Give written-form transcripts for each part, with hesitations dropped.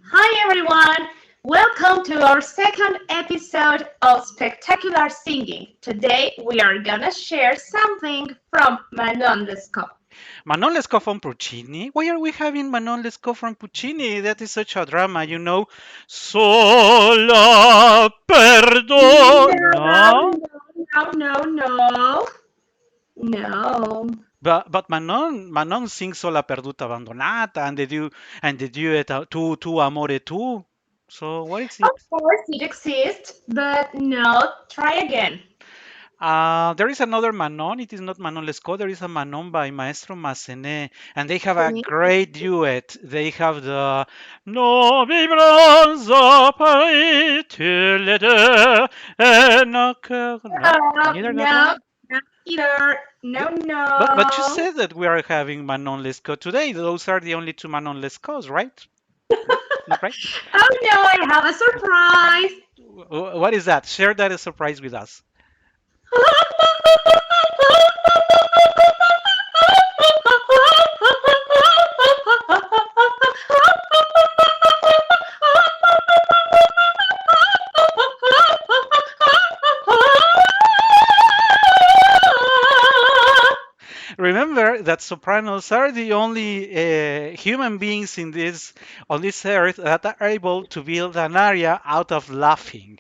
Hi everyone! Welcome to our second episode of Spectacular Singing. Today we are gonna share something from Manon Lescaut. Manon Lescaut from Puccini? Why are we having Manon Lescaut from Puccini? That is such a drama. Sola perdo. No, No? no. No. But Manon sings Sola perduta abbandonata and the duet tu amore tu. So what is Of it? course it exists, but no, try again. There is another Manon. It is not Manon Lescaut. There is a Manon by Maestro Massenet, and they have a great duet. They have the No vibranza pari tu le deux et no cœur. No, No, neither that no, one. not either. But, No, but you no. said that we are having Manon Lescaut today. Those are the only two Manon Lescauts, right? No, not right. Oh no, I have a surprise. What is that? Share that as a surprise with us. Remember that sopranos are the only human beings on this earth that are able to build an aria out of laughing.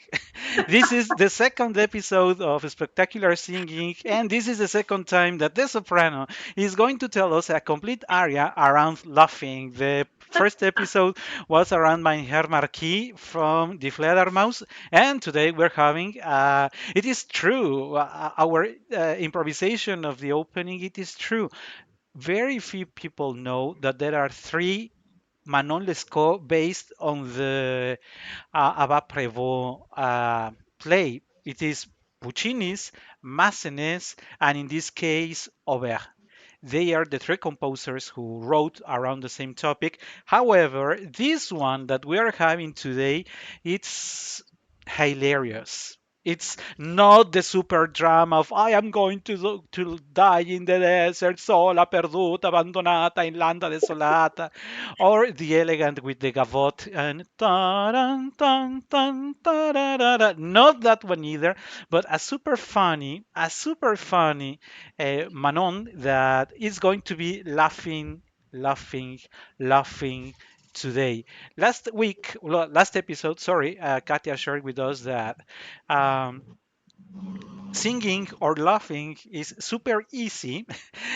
This is the second episode of Spectacular Singing, and this is the second time that the soprano is going to tell us a complete aria around laughing. The first episode was around Mein Herr Marquis from Die Fledermaus, and today we're having it is true. Our improvisation of the opening, it is true. Very few people know that there are three Manon Lescaut based on the Abba Prévost play. It is Puccini's, Massenet's, and in this case, Auber. They are the three composers who wrote around the same topic. However, this one that we are having today, it's hilarious. It's not the super drama of I am going to die in the desert, sola, perduta, abbandonata in landa desolata, or the elegant with the gavotte and taran, tan, tan, tararara. Not that one either, but a super funny Manon that is going to be laughing, laughing today. Last episode, sorry, Katia shared with us that um, singing or laughing is super easy.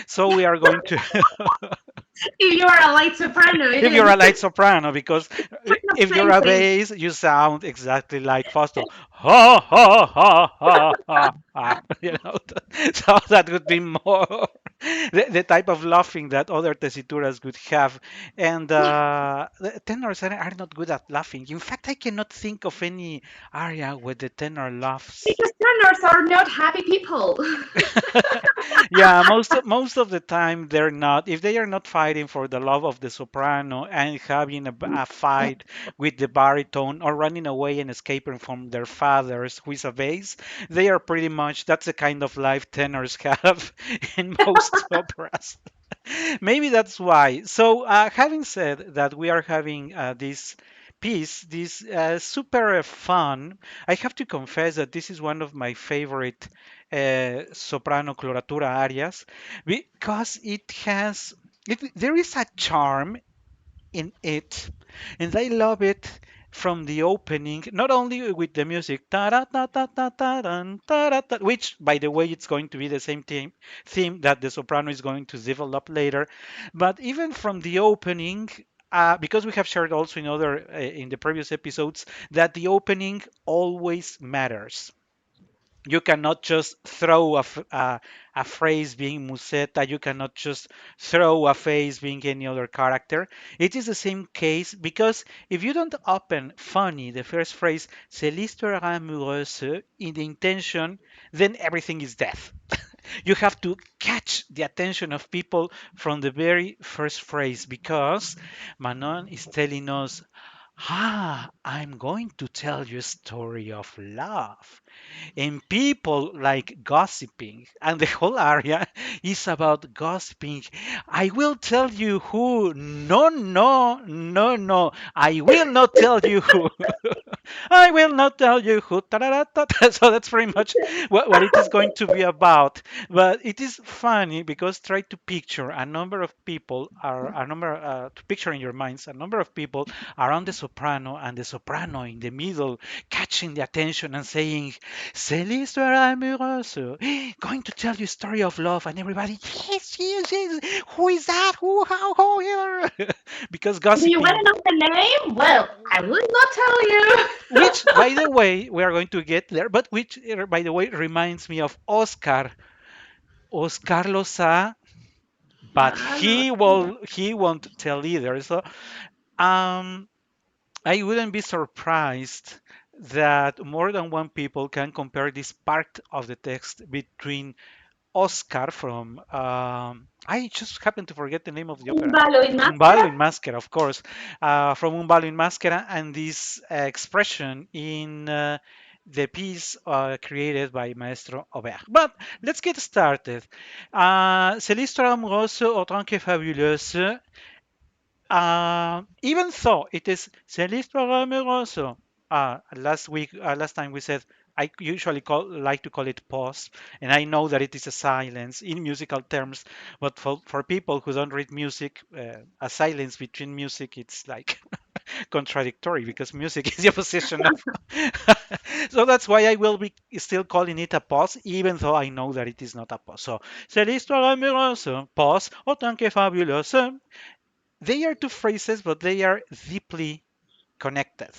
So we are going to, If you are a light soprano, it if you're a is. light soprano, because if you're Same a thing. bass, you sound exactly like Fausto. Ha ha ha ha ha ha. So that would be more the type of laughing that other tesituras would have. And the tenors are not good at laughing. In fact, I cannot think of any aria where the tenor laughs. Because tenors are not happy people. Yeah, most of the time they're not. If they are not fighting for the love of the soprano and having a fight with the baritone or running away and escaping from their fathers, who is a bass, they are pretty much that's the kind of life tenors have in most operas. Maybe that's why. So, having said that, we are having this piece, this super fun. I have to confess that this is one of my favorite soprano coloratura arias because there is a charm in it, and I love it from the opening, not only with the music, ta-ra-ta-ta-ta-ta-ran, ta-ra-ta, which, by the way, it's going to be the same theme that the soprano is going to develop later, but even from the opening. Because we have shared also in the previous episodes that the opening always matters. You cannot just throw a phrase being Musetta. You cannot just throw a phrase being any other character. It is the same case because if you don't open funny, the first phrase, c'est l'histoire amoureuse, in the intention, then everything is death. You have to catch the attention of people from the very first phrase because Manon is telling us I'm going to tell you a story of love. And people like gossiping, and the whole area is about gossiping. I will tell you who. No, no, no, no. I will not tell you who. I will not tell you who. Ta-da-da-ta-ta. So that's pretty much what it is going to be about. But it is funny because try to picture a number of people are a number to picture in your minds a number of people around the soprano and the soprano in the middle catching the attention and saying, "C'est l'histoire amoureuse," going to tell you a story of love, and everybody, yes, yes, yes. Who is that? Who here? Because Do you want gossiping. to know the name? Well, I will not tell you. Which, by the way, we are going to get there, but which, by the way, reminds me of Oscar. Oscar Loza, but he won't tell either. So um, I wouldn't be surprised that more than one people can compare this part of the text between Oscar from I just happen to forget the name of the Un opera. ballo in Un ballo maschera. in maschera, of course, from Un ballo in maschera, and this expression in the piece created by Maestro Auber. But let's get started. C'est l'histoire amoureuse autant que fabuleuse. Even though it is c'est l'histoire amoureuse. Last time we said I usually like to call it pause, and I know that it is a silence in musical terms, but for people who don't read music, a silence between music, it's like contradictory because music is the opposition of. So that's why I will be still calling it a pause, even though I know that it is not a pause. So, c'est l'histoire amoureuse, pause, autant que fabuleuse. They are two phrases, but they are deeply connected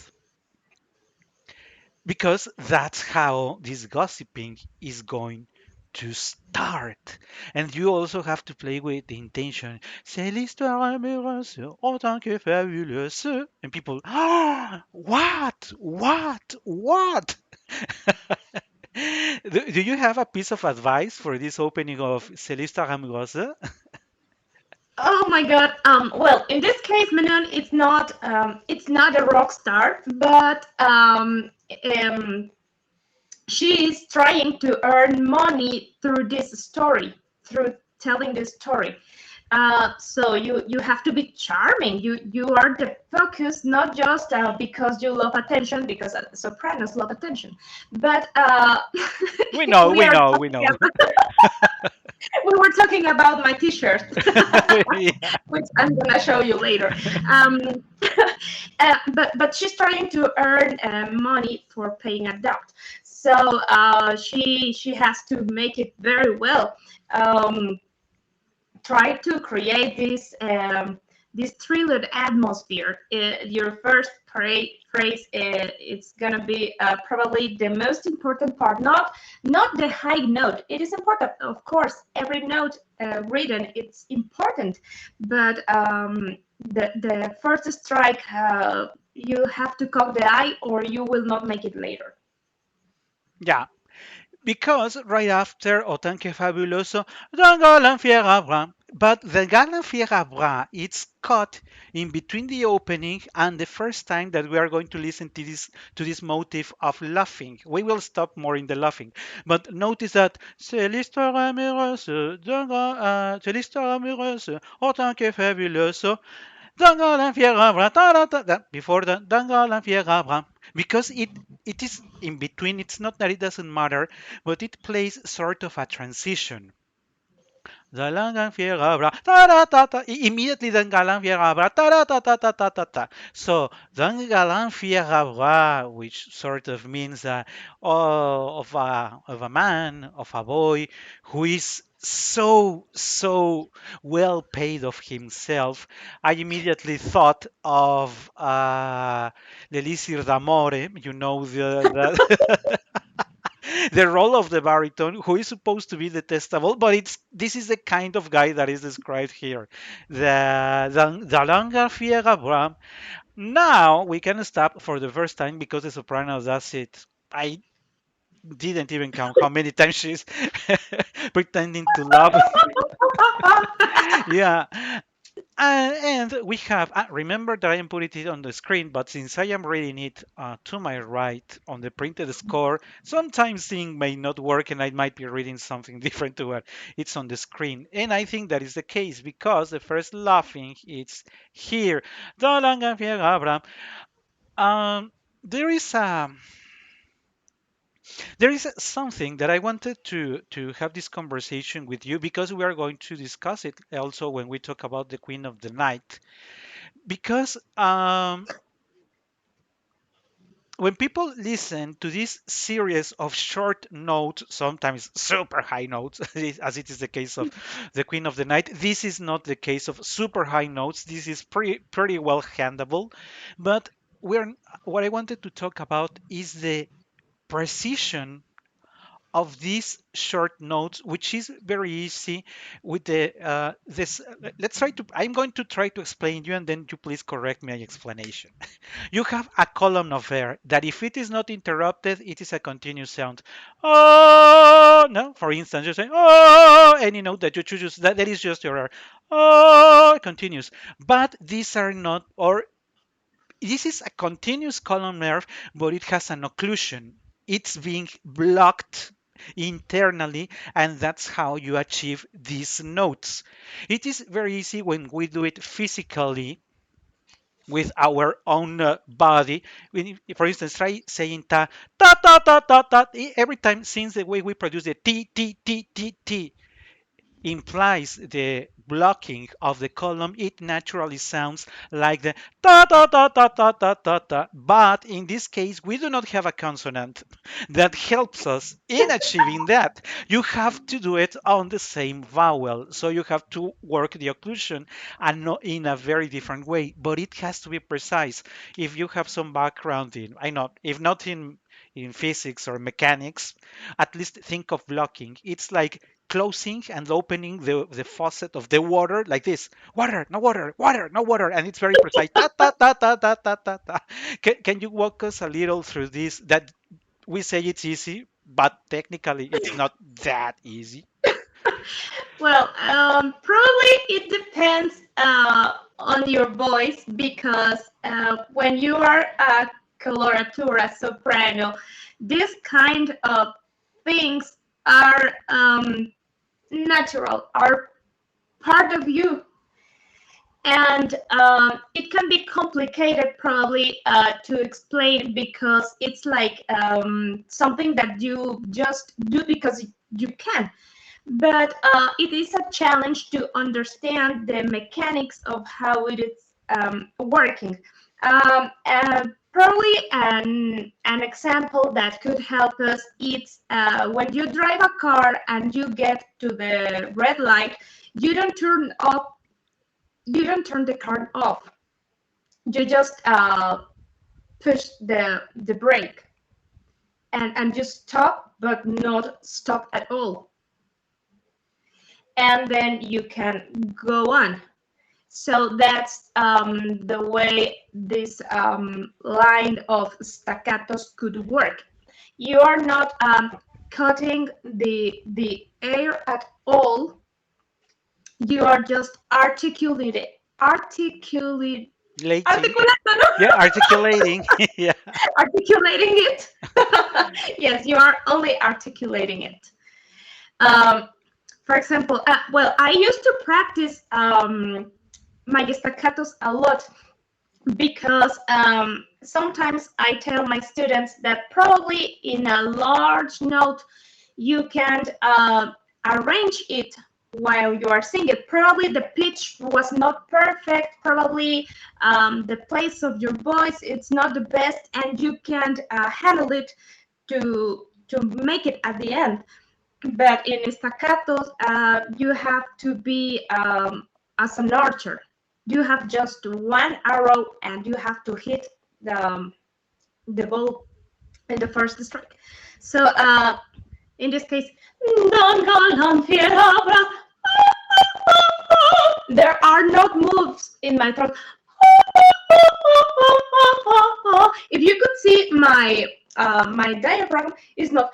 because that's how this gossiping is going to start. And you also have to play with the intention. C'est l'histoire amoureuse, autant que fabuleuse. And people, what? What? What? Do you have a piece of advice for this opening of C'est l'histoire amoureuse? Oh my God. Well, in this case, Manon, it's not a rock star, but she is trying to earn money through this story, through telling this story. So you have to be charming. You are the focus, not just because you love attention, because sopranos love attention, but We know, we we are know, we talking know. we were talking about my T-shirt, Yeah. which I'm gonna show you later. Um, but she's trying to earn money for paying a debt, so she has to make it very well. Try to create this thrilled atmosphere. Your first phrase it's gonna be probably the most important part. Not the high note. It is important, of course. Every note written it's important, but the first strike you have to cock the eye, or you will not make it later. Yeah, because right after Autant que fabuloso, Don Galan Fiera. But the Galan Fiera, it's cut in between the opening and the first time that we are going to listen to this motif of laughing. We will stop more in the laughing, but notice that c'est l'histoire amoureuse, c'est l'histoire amoureuse, autant que fabuloso, before the because it is in between. It's not that it doesn't matter, but it plays sort of a transition. Dalangang Fierabra, ta ta ta ta. Immediately, Dangalang Fierabra, ta ta ta ta ta ta ta ta. So, Dangalang Fierabra, which sort of means of a man, of a boy who is so well paid of himself. I immediately thought of L'Elisir d'Amore, you know, the the role of the baritone, who is supposed to be detestable, but it's this is the kind of guy that is described here. The longer Fiera Bram. Now we can stop for the first time because the soprano does it. I didn't even count how many times she's pretending to love. Yeah, And we have, remember that I am putting it on the screen, but since I am reading it to my right on the printed score, sometimes things may not work and I might be reading something different to what it's on the screen. And I think that is the case because the first laughing is here. Um, there is a there is something that I wanted to have this conversation with you because we are going to discuss it also when we talk about the Queen of the Night. Because when people listen to this series of short notes, sometimes super high notes, as it is the case of the Queen of the Night, this is not the case of super high notes. This is pretty well handleable. But we're what I wanted to talk about is the precision of these short notes, which is very easy with the this. Let's try to. I'm going to try to explain you, and then you please correct my explanation. You have a column of air that, if it is not interrupted, it is a continuous sound. Oh no! For instance, you say oh, any note that you choose, that is just your air. Oh, continuous. But these are not, or this is a continuous column nerve, but it has an occlusion. It's being blocked internally, and that's how you achieve these notes. It is very easy when we do it physically with our own body. For instance, try saying ta ta ta ta ta ta every time, since the way we produce the t t t t t implies the blocking of the column, it naturally sounds like the ta ta ta ta ta ta ta ta. But in this case, we do not have a consonant that helps us in achieving that. You have to do it on the same vowel, so you have to work the occlusion and not in a very different way. But it has to be precise. If you have some background in, I know, if not in physics or mechanics, at least think of blocking. It's like closing and opening the faucet of the water like this. Water, no water, water, no water. And it's very precise. Ta, ta, ta, ta, ta, ta, ta, ta. Can you walk us a little through this? That we say it's easy, but technically it's not that easy. Well, probably it depends on your voice because when you are a coloratura soprano, this kind of things are natural, are part of you. And it can be complicated probably to explain because it's like something that you just do because you can, but it is a challenge to understand the mechanics of how it is working. And probably an example that could help us is when you drive a car and you get to the red light, you don't turn off, you don't turn the car off. You just push the brake and you stop, but not stop at all, and then you can go on. So that's the way this line of staccatos could work. You are not cutting the air at all. You are just articulate, Lating. articulando, ¿no? Yeah, articulating. Yeah. Articulating it. Yes, you are only articulating it. Um, for example, well, I used to practice my staccatos a lot because sometimes I tell my students that probably in a large note you can't arrange it while you are singing. Probably the pitch was not perfect. Probably the place of your voice it's not the best, and you can't handle it to make it at the end. But in staccatos, you have to be as an archer. You have just one arrow, and you have to hit the ball in the first strike. So in this case, there are no moves in my throat. If you could see my diaphragm, is not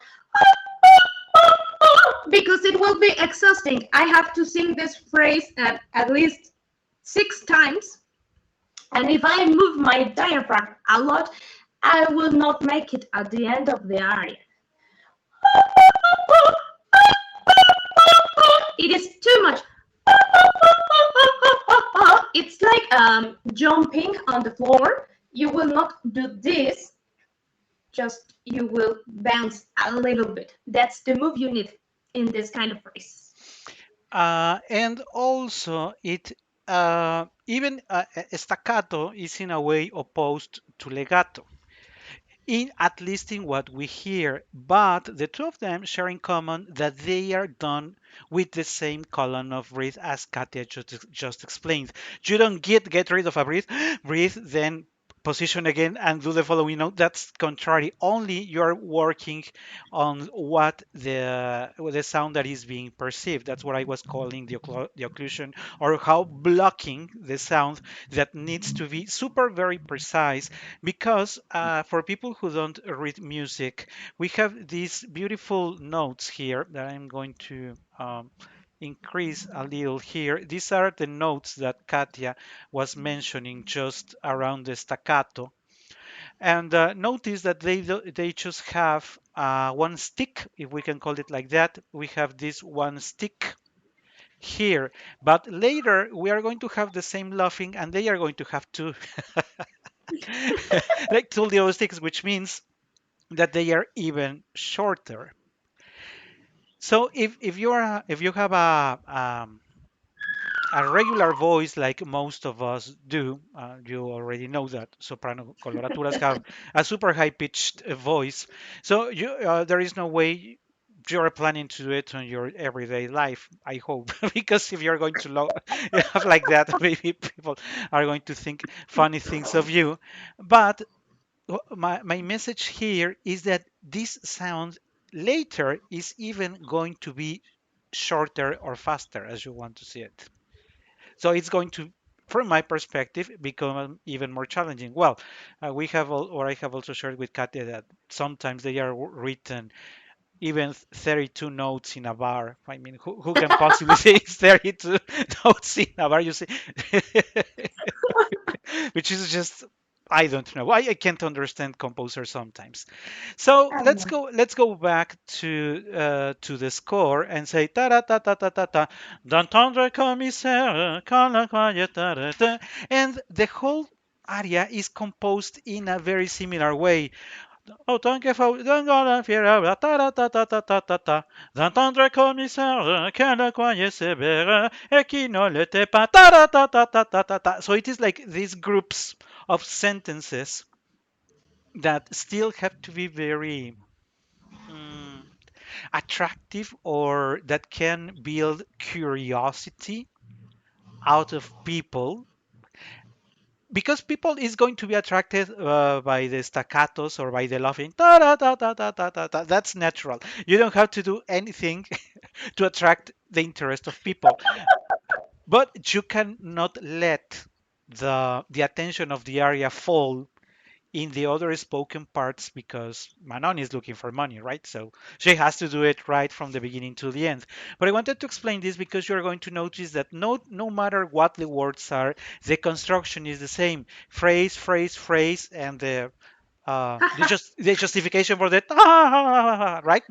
because it will be exhausting. I have to sing this phrase at least six times. And if I move my diaphragm a lot, I will not make it at the end of the aria. It is too much. It's like jumping on the floor. You will not do this, just you will bounce a little bit. That's the move you need in this kind of race. And also, it even staccato is in a way opposed to legato, in at least in what we hear. But the two of them share in common that they are done with the same column of breath as Katia just explained. You don't get rid of a breath, breathe, then position again and do the following note. That's contrary. Only you're working on what the sound that is being perceived. That's what I was calling the occlusion, or how blocking the sound that needs to be super very precise, because for people who don't read music, we have these beautiful notes here that I'm going to increase a little here. These are the notes that Katia was mentioning just around the staccato. And notice that they just have one stick, if we can call it like that. We have this one stick here, but later we are going to have the same laughing, and they are going to have two like two little sticks, which means that they are even shorter. So if you have a regular voice like most of us do, you already know that soprano coloraturas have a super high pitched voice. So there is no way you're planning to do it on your everyday life, I hope, because if you're going to have like that, maybe people are going to think funny things of you. But my message here is that this sound later is even going to be shorter or faster, as you want to see it. So it's going to, from my perspective, become even more challenging. Well, we have, or I have also shared with Katia that sometimes they are written even 32 notes in a bar. I mean, who can possibly say it's 32 notes in a bar? You see, which is just, I don't know. I can't understand composers sometimes. So Oh, let's go back to the score and say ta ta ta ta ta ta ta, d'entendre commissaire quand la croyait ta ta ta. And the whole aria is composed in a very similar way. Autant que faut dans la fièvre, ta ta ta ta ta ta ta ta, d'entendre commissaire qu'elle ne croyait sévère et qui ne l'était pas, ta ta ta ta ta ta ta ta. So it is like these groups of sentences that still have to be very mm, attractive, or that can build curiosity out of people, because people is going to be attracted by the staccatos or by the laughing ta ta ta ta ta ta ta ta. That's natural. You don't have to do anything to attract the interest of people, but you cannot let the attention of the area fall in the other spoken parts, because Manon is looking for money, right? So she has to do it right from the beginning to the end. But I wanted to explain this because you're going to notice that no matter what the words are, the construction is the same. Phrase, phrase, phrase, and the justification for that, right?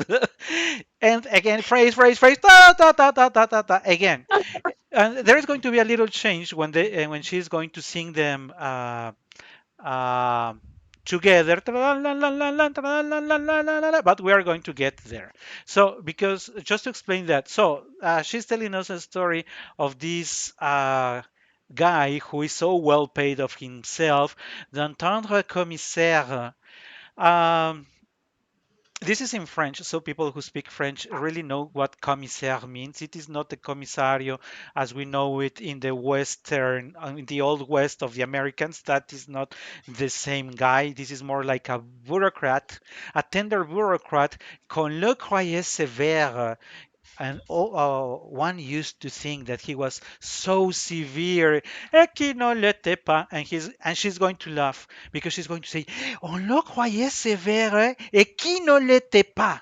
And again, phrase, phrase, phrase, ta ta ta ta ta ta ta again. And there is going to be a little change when she's going to sing them uh, together, but we are going to get there. So, because just to explain that, so she's telling us a story of this guy who is so well paid of himself, d'entendre commissaire. Um, this is in French, so people who speak French really know what commissaire means. It is not the commissario as we know it in the Western, in the old West of the Americans. That is not the same guy. This is more like a bureaucrat, a tender bureaucrat, qu'on le croyait sévère, and one used to think that he was so severe, et qui ne l'était pas, and she's going to laugh because she's going to say, on le croyait sévère et qui ne l'était pas.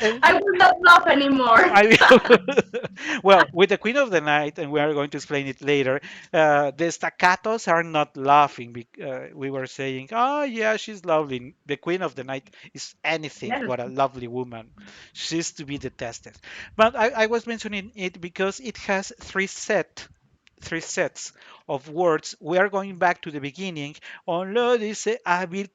And I will not laugh anymore. I well, with the Queen of the Night, and we are going to explain it later, the staccatos are not laughing. We were saying, oh, yeah, she's lovely. The Queen of the Night is anything Yes. but a lovely woman. She's to be detested. But I was mentioning it because it has three sets of words. We are going back to the beginning. On l'Odyssée habile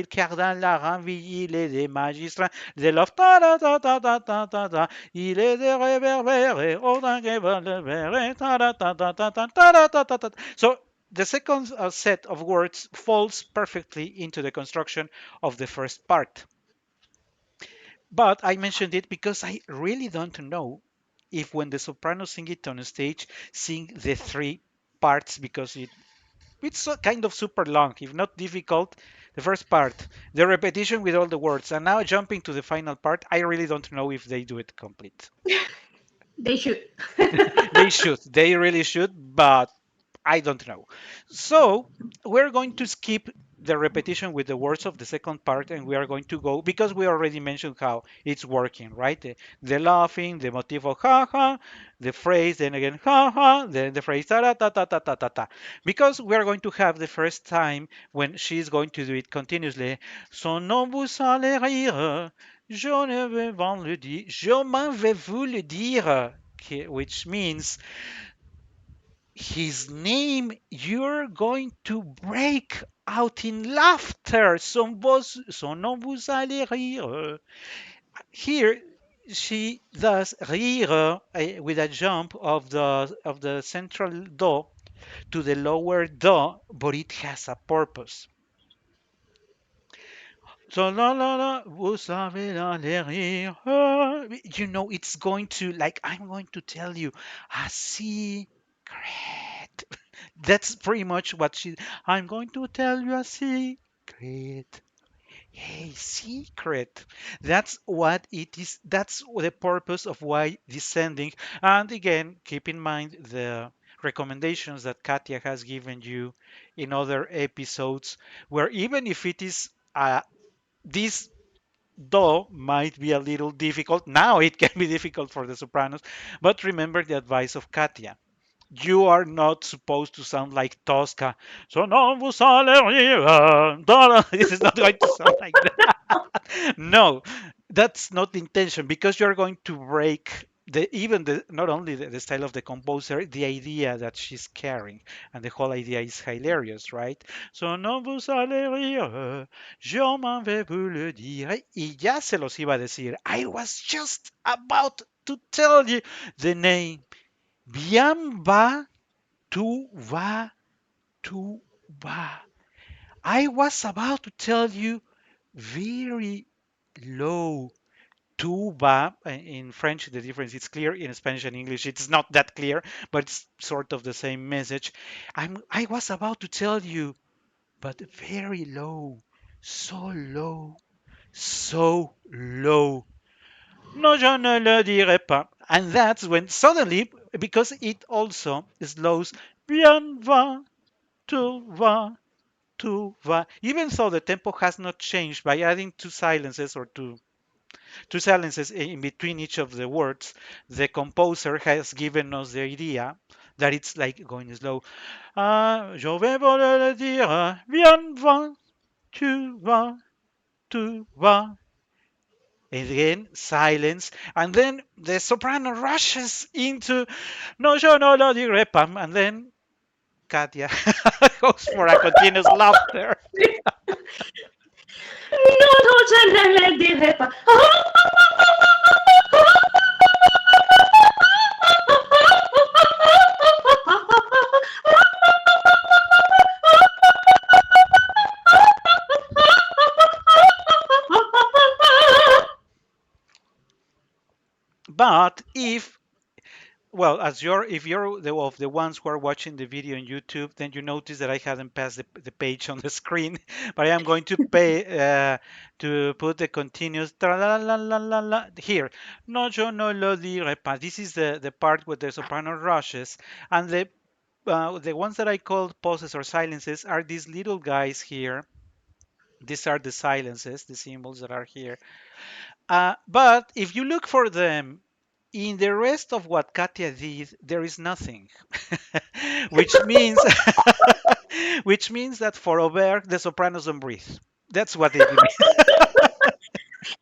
Cardan la Ranvilly, les des magistrats, they love ta ta ta ta ta ta ta ta, il est des réverbères, au dingue le ta ta ta ta ta ta ta ta ta ta. So the second set of words falls perfectly into the construction of the first part. But I mentioned it because I really don't know if when the sopranos sing it on stage, sing the three parts because it's kind of super long, if not difficult. The first part, the repetition with all the words, and now jumping to the final part, I really don't know if they do it complete. They should. They should, they really should, but I don't know. So we're going to skip the repetition with the words of the second part and we are going to go because we already mentioned how it's working, right? The laughing, the motif of ha ha, the phrase, then again ha ha, then the phrase ta ta ta ta ta ta ta. Because we are going to have the first time when she's going to do it continuously. Son nom vous allez rire, je ne vais pas le dire, je m'en vais vous le dire, which means his name, you're going to break out in laughter. Son nom vous allez rire. Here, she does rire with a jump of the central do to the lower do, but it has a purpose. So la la la, vous savez aller rire. You know, it's going to like I'm going to tell you a secret. That's pretty much what she. I'm going to tell you a secret. Hey, secret. That's what it is. That's the purpose of why descending. And again, keep in mind the recommendations that Katia has given you in other episodes, where even if it is this do might be a little difficult. Now it can be difficult for the sopranos, but remember the advice of Katia. You are not supposed to sound like Tosca. So no vous allez rire. This is not going to sound like that. No, that's not the intention because you're going to break the even the not only the style of the composer, the idea that she's carrying, and the whole idea is hilarious, right? So no vous allez rire, je m'en vais vous le dire. Y ya se los iba a decir. I was just about to tell you the name. Bien va, tu va, tu va. I was about to tell you very low. Tuba in French, the difference is clear. In Spanish and English, it's not that clear, but it's sort of the same message. I was about to tell you, but very low, so low, so low. No, je ne le dirai pas. And that's when suddenly, because it also slows, bien va, tu va, tu va. Even though the tempo has not changed by adding two silences or two silences in between each of the words, the composer has given us the idea that it's like going slow. Je vais vous le dire, bien va, tu vas, tu vas. And again, silence, and then the soprano rushes into no, yo no lo diré, pam, and then Katia goes for a continuous laughter. No, no, je ne le dirai pas. But well, as if you're of the ones who are watching the video on YouTube, then you notice that I haven't passed the page on the screen, but I am going to to put the continuous tra la la la la la here. No, yo no lo diré pas. This is the part where the soprano rushes, and the ones that I call pauses or silences are these little guys here These are the silences, the symbols that are here. But if you look for them in the rest of what Katia did, there is nothing, which means which means that for Auber, the sopranos don't breathe. That's what it means.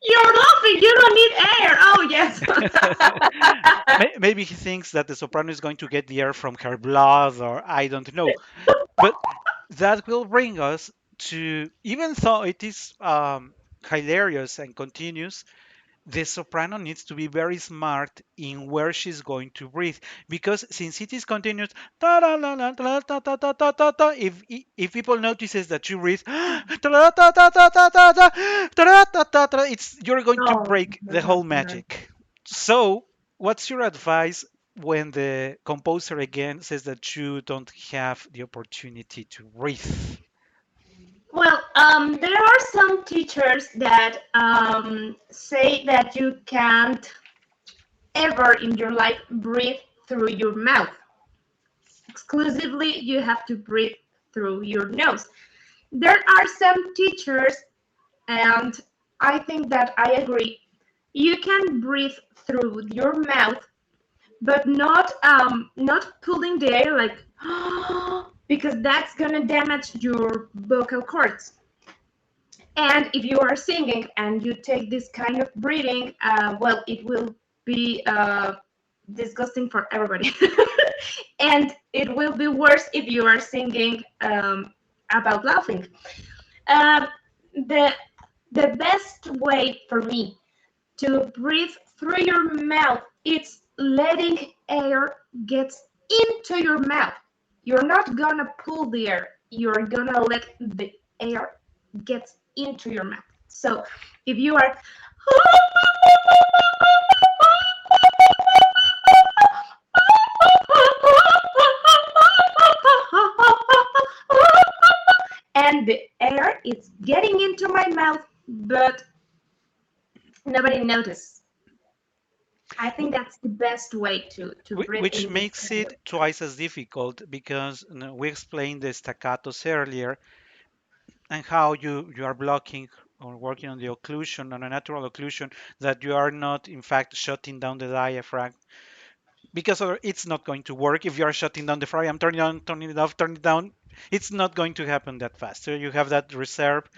You're laughing. You don't need air. Oh yes. Maybe he thinks that the soprano is going to get the air from her blood, or I don't know. But that will bring us to, even though it is hilarious and continuous, the soprano needs to be very smart in where she's going to breathe, because since it is continuous, ta ta ta ta ta ta ta ta ta ta, if people notices that you breathe ta ta ta ta ta ta ta ta ta ta ta ta, it's you're going to Oh break my the whole God. magic. So what's your advice when the composer again says that you don't have the opportunity to breathe? Well, there are some teachers that say that you can't ever in your life breathe through your mouth. Exclusively, you have to breathe through your nose. There are some teachers, and I think that I agree. You can breathe through your mouth, but not pulling the air like because that's gonna damage your vocal cords. And if you are singing and you take this kind of breathing, well, it will be disgusting for everybody. And it will be worse if you are singing about laughing. Um, the the best way for me to breathe through your mouth is letting air get into your mouth. You're not gonna pull the air. You're gonna let the air get into your mouth. So if you are and the air is getting into my mouth, but nobody notices. I think that's the best way to breathe Which in this makes kind of. it twice as difficult because we explained the staccatos earlier, and how you are blocking or working on the occlusion, on a natural occlusion, that you are not in fact shutting down the diaphragm, because it's not going to work if you are shutting down the diaphragm, turning it on, turning it off, turning it down. It's not going to happen that fast. So you have that reserve,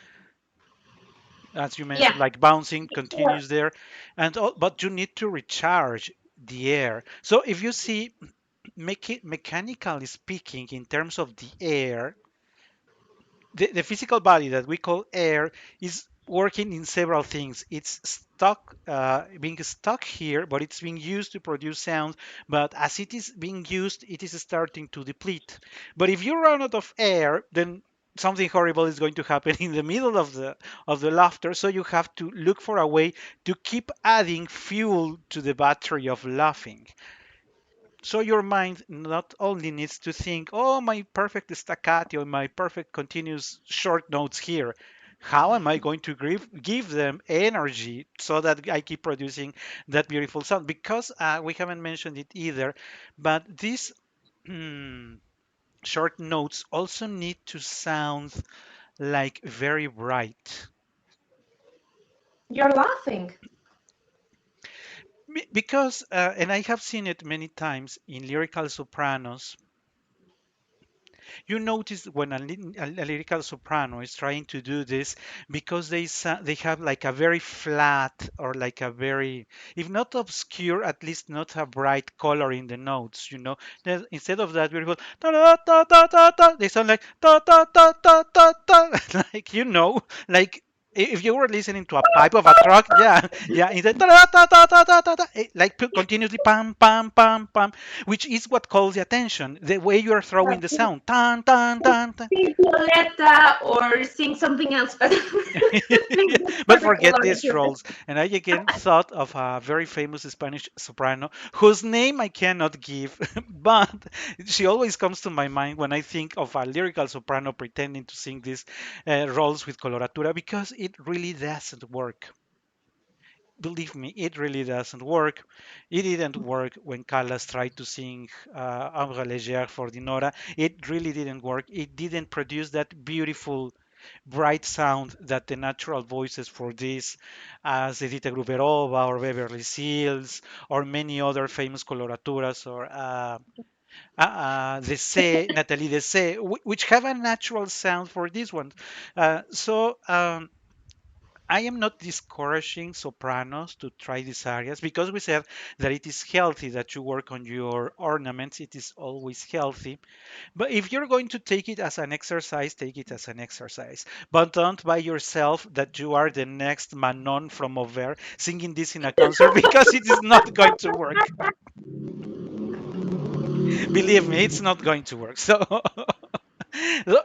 as you Yeah, mentioned, like bouncing sure. continues there, but you need to recharge the air. So if you see, mechanically speaking, in terms of the air, the physical body that we call air is working in several things. It's stuck, being stuck here, but it's being used to produce sound. But as it is being used, it is starting to deplete. But if you run out of air, then something horrible is going to happen in the middle of the laughter. So you have to look for a way to keep adding fuel to the battery of laughing. So your mind not only needs to think, oh, my perfect staccato, my perfect continuous short notes here. How am I going to give them energy so that I keep producing that beautiful sound? Because we haven't mentioned it either, but these mm, short notes also need to sound like very bright. You're laughing. Because, and I have seen it many times in lyrical sopranos. You notice when a lyrical soprano is trying to do this, because they have like a very flat, or like a very, if not obscure, at least not a bright color in the notes. Instead of that beautiful ta ta ta ta ta ta, they sound like ta ta ta ta ta ta, like, like if you were listening to a pipe of a truck. Yeah, yeah, instead ta ta ta ta ta ta ta, like continuously pam pam pam pam, which is what calls the attention. The way you are throwing the sound, tan tan tan tan. Sing Violetta or sing something else, but sing this But particular forget these tune. roles. And I again thought of a very famous Spanish soprano whose name I cannot give, but she always comes to my mind when I think of a lyrical soprano pretending to sing these roles with coloratura, because it really doesn't work. Believe me, it really doesn't work. It didn't work when Callas tried to sing Ambre Légère for Dinora. It really didn't work. It didn't produce that beautiful. bright sound that the natural voices for this, as Edita Gruberova or Beverly Seals or many other famous coloraturas or Dessay, Nathalie Dessay, which have a natural sound for this one. So I am not discouraging sopranos to try these areas because we said that it is healthy that you work on your ornaments. It is always healthy. But if you're going to take it as an exercise, take it as an exercise. But don't by yourself that you are the next Manon from Auber singing this in a concert because it is not going to work. Believe me, it's not going to work. So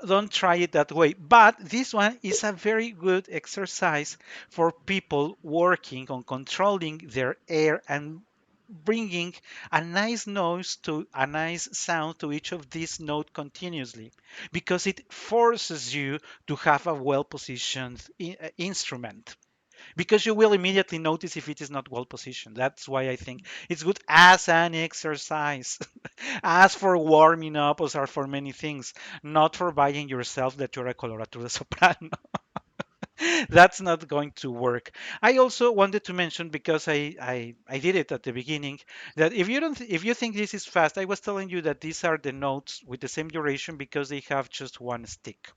don't try it that way. But this one is a very good exercise for people working on controlling their air and bringing a nice noise to a nice sound to each of these notes continuously because it forces you to have a well positioned instrument because you will immediately notice if it is not well positioned. That's why I think it's good as an exercise, as for warming up or for many things, not for buying yourself that you're a coloratura soprano. That's not going to work. I also wanted to mention because I did it at the beginning that if you think this is fast, I was telling you that these are the notes with the same duration because they have just one stick.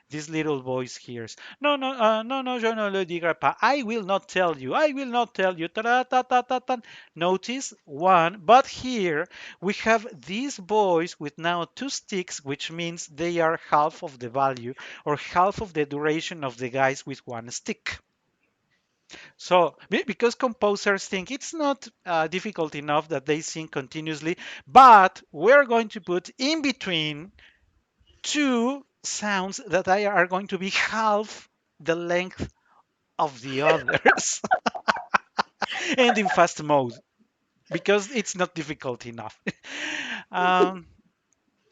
This little voice hears, no, no, no, no, je ne le dirai pas. I will not tell you. I will not tell you. Ta ta ta ta ta. Notice one, but here we have this voice with now two sticks, which means they are half of the value or half of the duration of the guys with one stick. So, because composers think it's not difficult enough that they sing continuously, but we're going to put in between two sounds that are going to be half the length of the others and in fast mode because it's not difficult enough. um,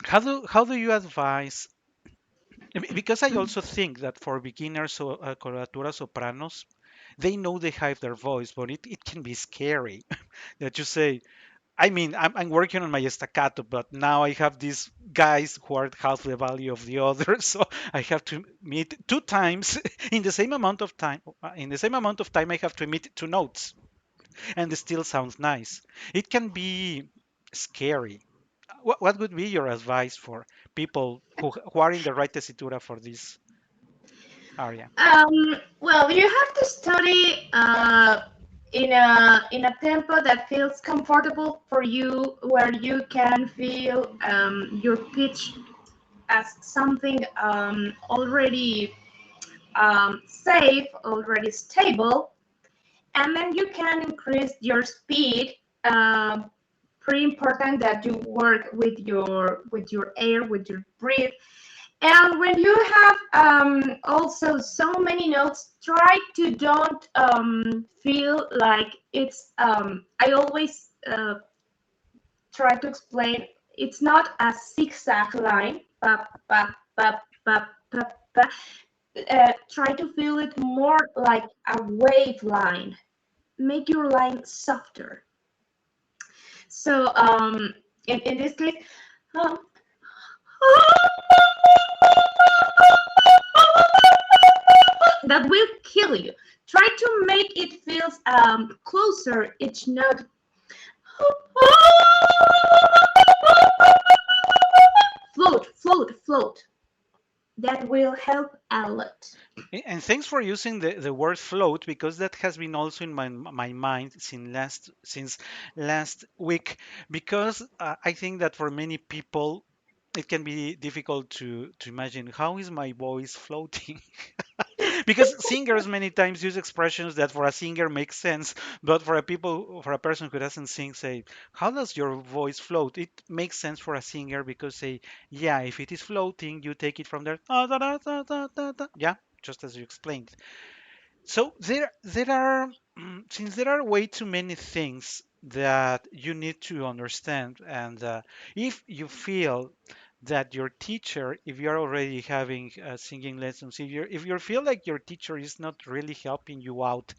how do you advise? Because I also think that for beginners, so coloratura sopranos, they know they have their voice, but it can be scary that you say, I mean, I'm working on my staccato, but now I have these guys who are half the value of the other, so I have to meet two times in the same amount of time. In the same amount of time, I have to emit two notes, and it still sounds nice. It can be scary. What would be your advice for people who are in the right tessitura for this area? Well, you have to study in a tempo that feels comfortable for you, where you can feel your pitch as something already safe, already stable, and then you can increase your speed. Pretty important that you work with your air, with your breath. And when you have also so many notes, try to don't feel like it's. I always try to explain it's not a zigzag line. Pa, pa, pa, pa, pa, pa. Try to feel it more like a wave line. Make your line softer. So in this case, um, that will kill you. Try to make it feel closer each note. Float, float, float. That will help a lot. And thanks for using the word float because that has been also in my mind since last week because I think that for many people it can be difficult to imagine how is my voice floating because singers many times use expressions that for a singer make sense, but for a person who doesn't sing, say, how does your voice float? It makes sense for a singer because say, yeah, if it is floating, you take it from there, ah, da, da, da, da, da, da. Yeah, just as you explained. So there are since there are way too many things that you need to understand, and if you feel that your teacher, if you're already having singing lessons, if you feel like your teacher is not really helping you out,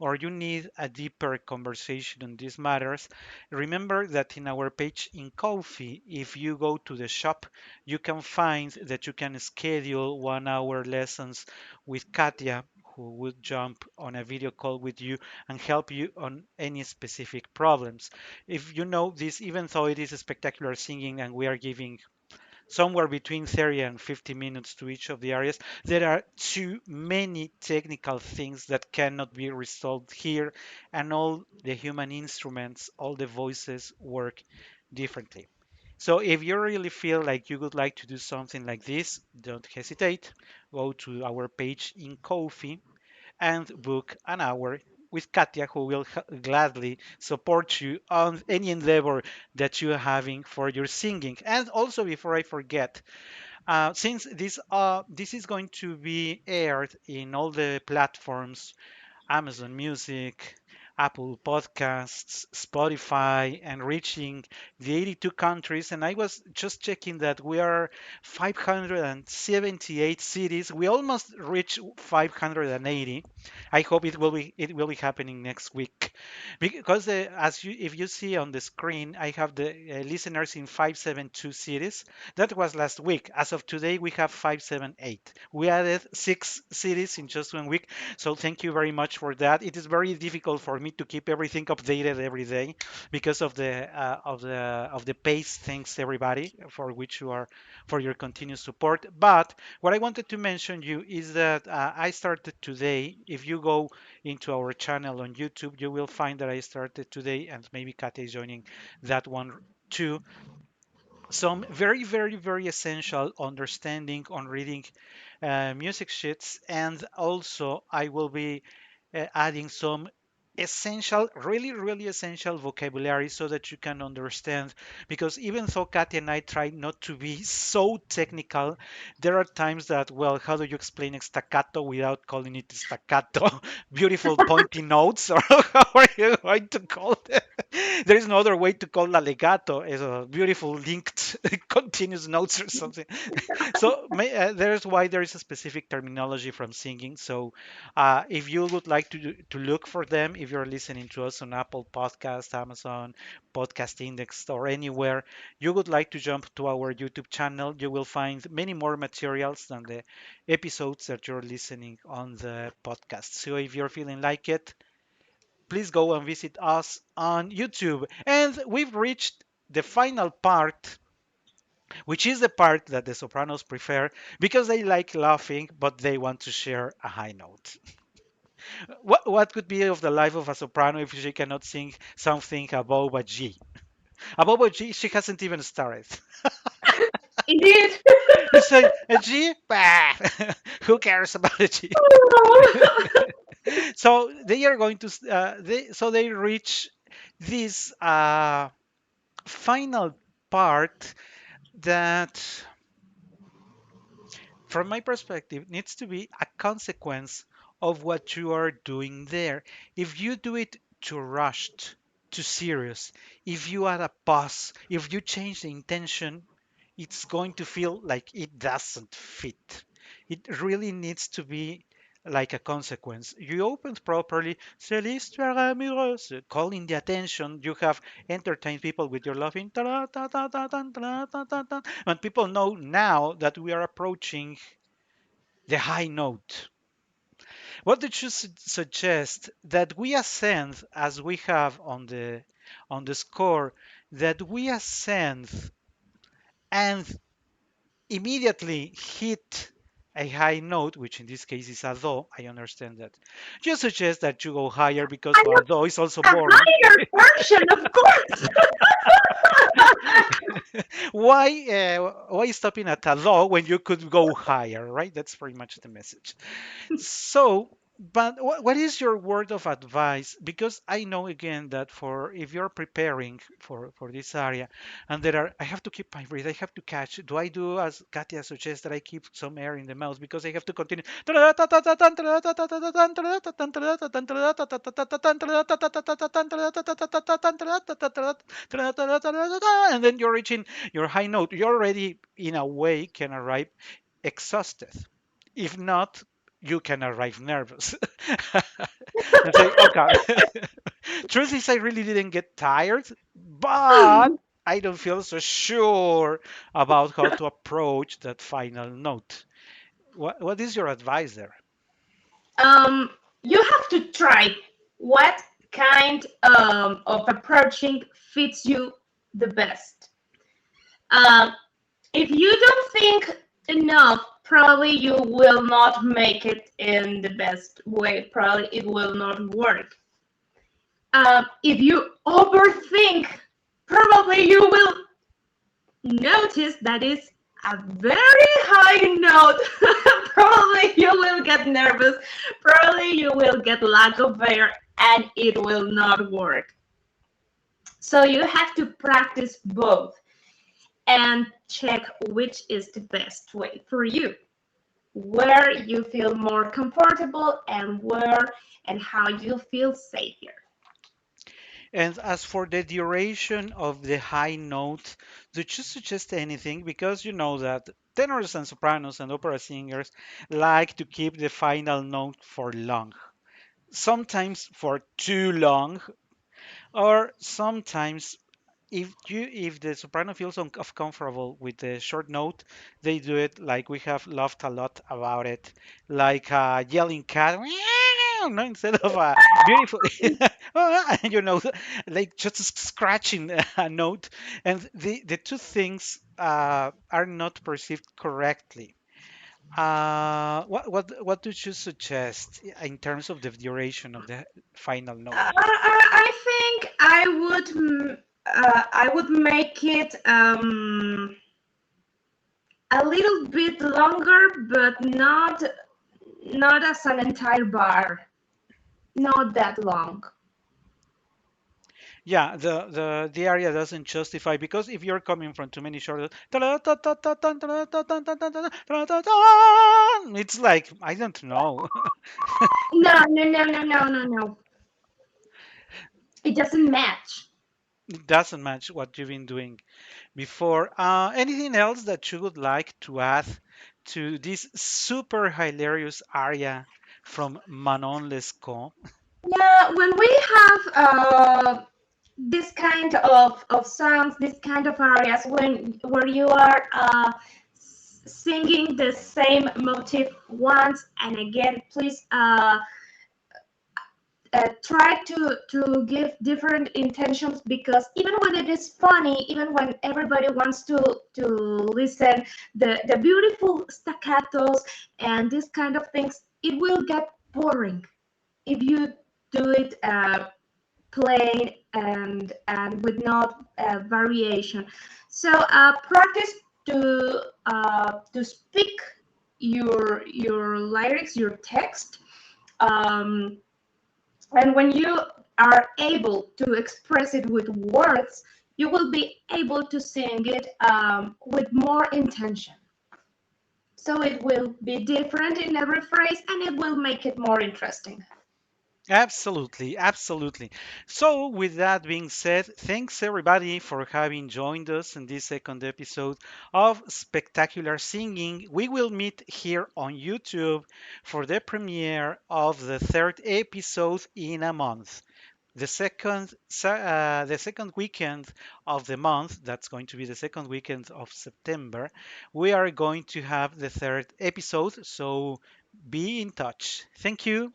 or you need a deeper conversation on these matters, remember that in our page in Ko-fi, if you go to the shop, you can find that you can schedule 1 hour lessons with Katia, who would jump on a video call with you and help you on any specific problems. If you know this, even though it is a spectacular singing and we are giving somewhere between 30 and 50 minutes to each of the areas. There are too many technical things that cannot be resolved here, and all the human instruments, all the voices work differently. So if you really feel like you would like to do something like this, don't hesitate. Go to our page in Ko-fi and book an hour with Katia, who will gladly support you on any endeavor that you're having for your singing. And also, before I forget, since this is going to be aired in all the platforms, Amazon Music, Apple Podcasts, Spotify, and reaching the 82 countries. And I was just checking that we are 578 cities. We almost reached 580. I hope it will be happening next week, because as you if you see on the screen, I have the listeners in 572 cities. That was last week. As of today, we have 578. We added 6 cities in just 1 week, so thank you very much for that. It is very difficult for me to keep everything updated every day because of the pace. Thanks everybody for your continued support. But what I wanted to mention you is that I started today. If you go into our channel on YouTube, you will find that I started today, and maybe Kate is joining that one too, some very, very, very essential understanding on reading music sheets. And also I will be adding some essential, really, really essential vocabulary so that you can understand. Because even though Kathy and I try not to be so technical, there are times that, well, how do you explain a staccato without calling it staccato? Beautiful pointy notes, or how are you going to call it? There is no other way to call la legato, as a beautiful linked continuous notes or something. So there's why there is a specific terminology from singing. So if you would like to look for them, if you're listening to us on Apple Podcast, Amazon Podcast Index, or anywhere, you would like to jump to our YouTube channel, you will find many more materials than the episodes that you're listening on the podcast. So if you're feeling like it, please go and visit us on YouTube. And we've reached the final part, which is the part that the sopranos prefer because they like laughing, but they want to share a high note. What could be of the life of a soprano if she cannot sing something above a G? Above a G, she hasn't even started. Indeed. You say a G? Bah! Who cares about a G? So they are going to they reach this final part that, from my perspective, needs to be a consequence of what you are doing there. If you do it too rushed, too serious, if you add a pause, if you change the intention, it's going to feel like it doesn't fit. It really needs to be like a consequence. You opened properly, c'est l'histoire amoureuse, calling the attention. You have entertained people with your laughing, and people know now that we are approaching the high note. What did you suggest that we ascend as we have on the score, that we ascend and immediately hit a high note, which in this case is a do? I understand that. You suggest that you go higher because I a want do is also a boring. higher version, of course. Why stopping at a do when you could go higher, right? That's pretty much the message. So But what is your word of advice? Because I know again that for if you're preparing for this area, and there are, I have to keep my breath, I have to catch. Do I do as Katia suggests that I keep some air in the mouth because I have to continue, and then you're reaching your high note. You already, in a way, can arrive exhausted. If not, you can arrive nervous and say, "Oh God." Truth is, I really didn't get tired, but I don't feel so sure about how to approach that final note. What is your advice there? um, you have to try what kind of approaching fits you the best. Um, if you don't think enough, probably you will not make it in the best way. Probably it will not work. If you overthink, probably you will notice that is a very high note. Probably you will get nervous. Probably you will get lack of air and it will not work. So you have to practice both and check which is the best way for you, where you feel more comfortable and where and how you feel safer. And as for the duration of the high note, did you suggest anything? Because you know that tenors and sopranos and opera singers like to keep the final note for long, sometimes for too long, or sometimes if the soprano feels uncomfortable with the short note, they do it like we have laughed a lot about it, like a yelling cat, "Meow," no, instead of a beautiful, like just scratching a note, and the two things are not perceived correctly. What do you suggest in terms of the duration of the final note? I think I would make it a little bit longer, but not as an entire bar, not that long. Yeah, the area doesn't justify because if you're coming from too many short, it's like I don't know. No, no, no, no, no, no, no. It doesn't match. It doesn't match what you've been doing before. Anything else that you would like to add to this super hilarious aria from Manon Lescaut? Yeah, when we have this kind of songs, this kind of areas, when where you are singing the same motif once and again, please try to give different intentions, because even when it is funny, even when everybody wants to listen the beautiful staccatos and this kind of things, it will get boring if you do it plain and with no variation. So practice to speak your lyrics, your text. Um, and when you are able to express it with words, you will be able to sing it with more intention. So it will be different in every phrase and it will make it more interesting. Absolutely, absolutely. So, with that being said, thanks everybody for having joined us in this second episode of Spectacular Singing. We will meet here on YouTube for the premiere of the third episode in a month. The second weekend of the month, that's going to be the second weekend of September, we are going to have the third episode. So, be in touch. Thank you.